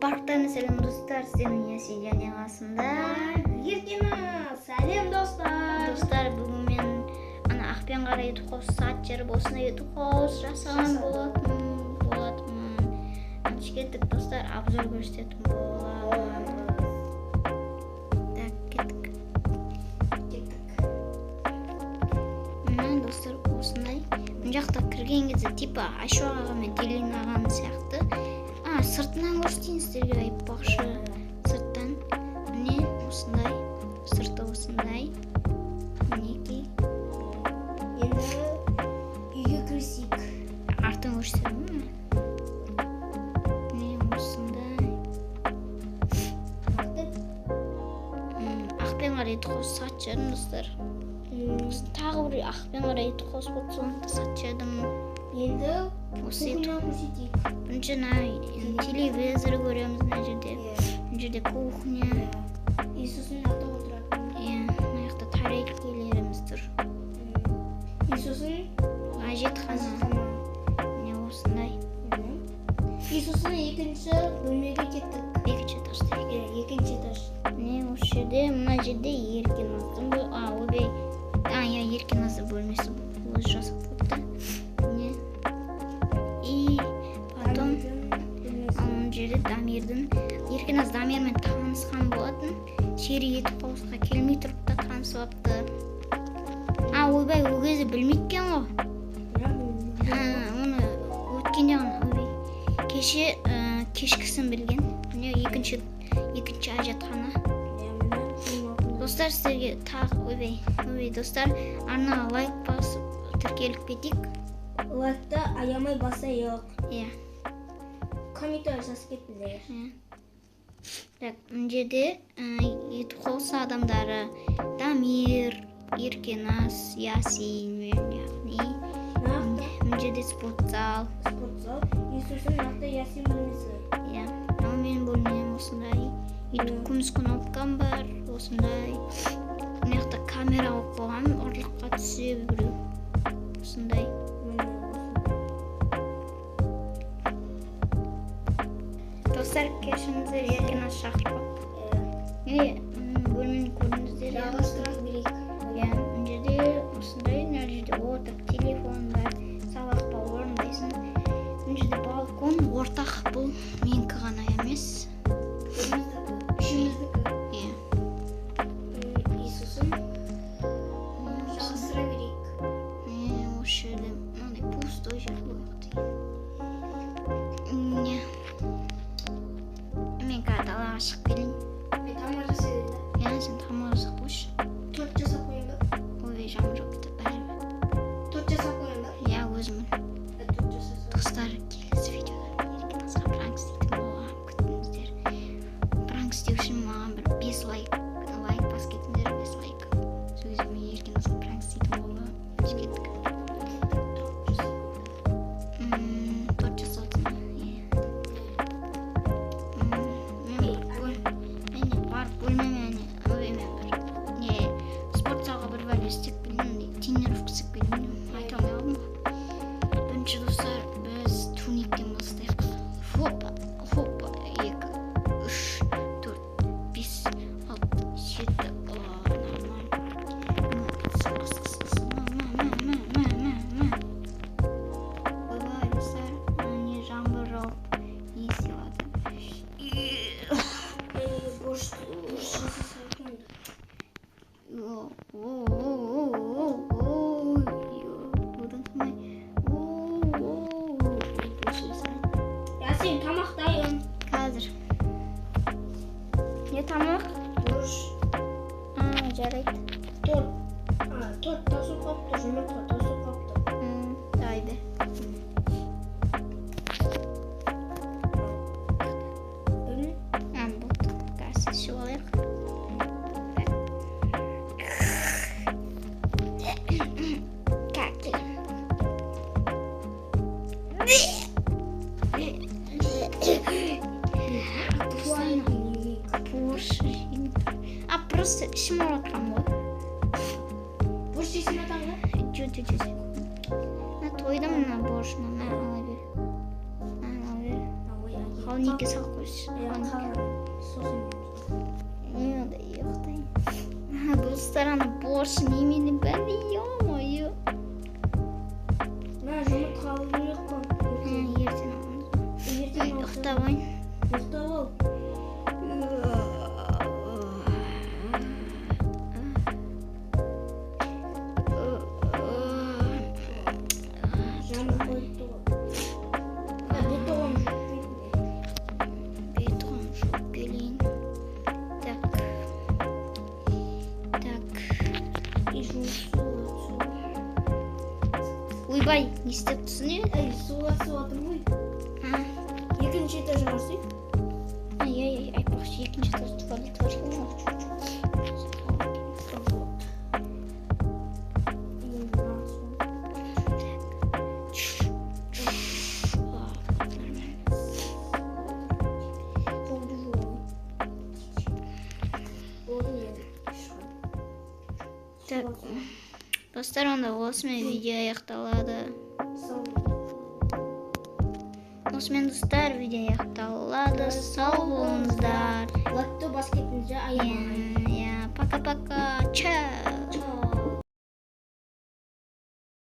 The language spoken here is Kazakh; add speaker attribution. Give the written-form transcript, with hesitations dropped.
Speaker 1: Парктан сәлем достар, сенің яси және қасында
Speaker 2: Еркина, сәлем достар.
Speaker 1: Достар, бүгін мен ана ақпен қара ютуб саат жеріп осына ютуб жасаған болатынмын. Кеттік достар, обзор көрсететін боламын. Так, кеттік. Мына достар, осындай. Бұл жақта кірген кезде типа Айшо аға мен Телин ағаны сияқты. Сыртынан көрсетейін сіздерге айтпақшы. Сырттан міне осындай, сырты осындай. Мінекей.
Speaker 2: Енді үйге кірісейік.
Speaker 1: Артын көрсетемін ме? Міне осындай. Ақпен қарайды қос сат жадым достар. Тағы бір ақпен қарайды қос болды, соңында сат жадым.
Speaker 2: Енді
Speaker 1: осы
Speaker 2: кухняны көрсетейік.
Speaker 1: Бірінші телевизор көреміз мына жерде. Мына жерде кухня.
Speaker 2: Иисустың аты отыратын.
Speaker 1: Мына жақта тарелкаларымыз тұр.
Speaker 2: Иисустың
Speaker 1: әжетхана. Міне осындай.
Speaker 2: Иисустың екінші бөлмеге кеттік.
Speaker 1: Екінші этажда.
Speaker 2: Екінші этаж.
Speaker 1: Міне осы жерде, мына жерде Еркиназдың Еркиназды бөлмесі өзі жасап қойыпты. Міне. И потом мына жерде Дамирдің Еркиназ Дамирмен танысқан болатын. Шері етіп қауысқа келмей тұрып та танысып апты. Ойбай, ол кезде білмейткен ғой. Оны өткенде ғана ойбай. Кешкісін білген. Міне екінші әжетхана. Достар, сіздерге тағы ойбай достар, арнаға лайк басып тіркеліп кетейік.
Speaker 2: Лайкты аямай басайық. Комментарий жазып кетіңдер.
Speaker 1: Так, мына жерде ютуб қосы адамдары Дамир, Еркиназ, Ясин, мына жерде спортзал.
Speaker 2: Иисустың аты Ясин бөлмесі.
Speaker 1: Ал менің бөлмем осындай. Ютуб күміс кнопкам бар, осындай. Мына жақта камера қойып қойғам, ұрлыққа түсе біреу. Осындай. Достар, кешіңіздер, Еркиназ шақырып. Бөлмені көрдіңіздер.
Speaker 2: Жалғастырақ берейік.
Speaker 1: Мына жерде осындай, мына жерде отырып телефон бар, сабақта орындайсың. Мына жерде балкон, ортақ, бұл менікі ғана емес.
Speaker 2: Үшіміздікі. Иисусың жалғастыра берейік.
Speaker 1: Осы жерде мынандай пустой жер қойық дейін. Мен қазір далаға шығып келейін.
Speaker 2: Мен тамақ жасайды.
Speaker 1: Сен тамақ жасап қойшы.
Speaker 2: Торт жасап қойын ба?
Speaker 1: Ойбай, жаңбыр жауып кетті бәрібір.
Speaker 2: Торт жасап қойын ба?
Speaker 1: Өзімін.
Speaker 2: Торт жасап.
Speaker 1: Достар, келесі видеода Еркиназға пранк істейтін болғанын күтіңіздер. Пранк істеу үшін маған бір 5 лайк бас кетіңдер, 5 лайк. Сол кезде мен Еркиназға пранк істейтін болғанын кеттік. Торт жасаудың. Спортзалға бір бәле істеп келдім, тренировка істеп келдім, айта алмай қалдым ғой. Бірінші достар, біз турниктен бастайық. Хопа, 2, 3, 4, 5, 6, 7, нормально. Ойбай, достар, не жаңбыр жауып, не істеватыр.
Speaker 2: Борщ жасасақ енді. Ясин, тамақ дайын.
Speaker 1: Қазір. Не тамақ?
Speaker 2: Борщ.
Speaker 1: Жарайды.
Speaker 2: Торт тасып қапты, жұмыртқа тасып қапты.
Speaker 1: Дайды. Болды. Қазір ішіп алайық. Просто ішім алатқан ғой.
Speaker 2: Борщ жесін атаң ба?
Speaker 1: Жоқ. Тойда мына борщны ала бер. Холодильникке салып қой.
Speaker 2: Сосын.
Speaker 1: Достар ана борщ немени бәрі ё-моё.
Speaker 2: Мен жұмырт қалып жүрек қой.
Speaker 1: Ертең аламыз.
Speaker 2: Ертең
Speaker 1: Ұйықтабайын.
Speaker 2: ұйықтап ал. Жаным қойды ғой. Бетоғым жоқ дейді.
Speaker 1: Бетон жоқ келейін. Так.
Speaker 2: И жұмысы
Speaker 1: Ойбай, не істеп тұрсың е?
Speaker 2: Ай, суға суатыр ғой. Екінші этажға асый.
Speaker 1: Ай, айтпақшы екінші этаж туалет бар ғой. Так, достар, онда осымен видео аяқталады. Осымен достар, видео аяқталады. Сау болыңыздар.
Speaker 2: Латты баскетіңізде айырмай.
Speaker 1: Пока-пока. Чао.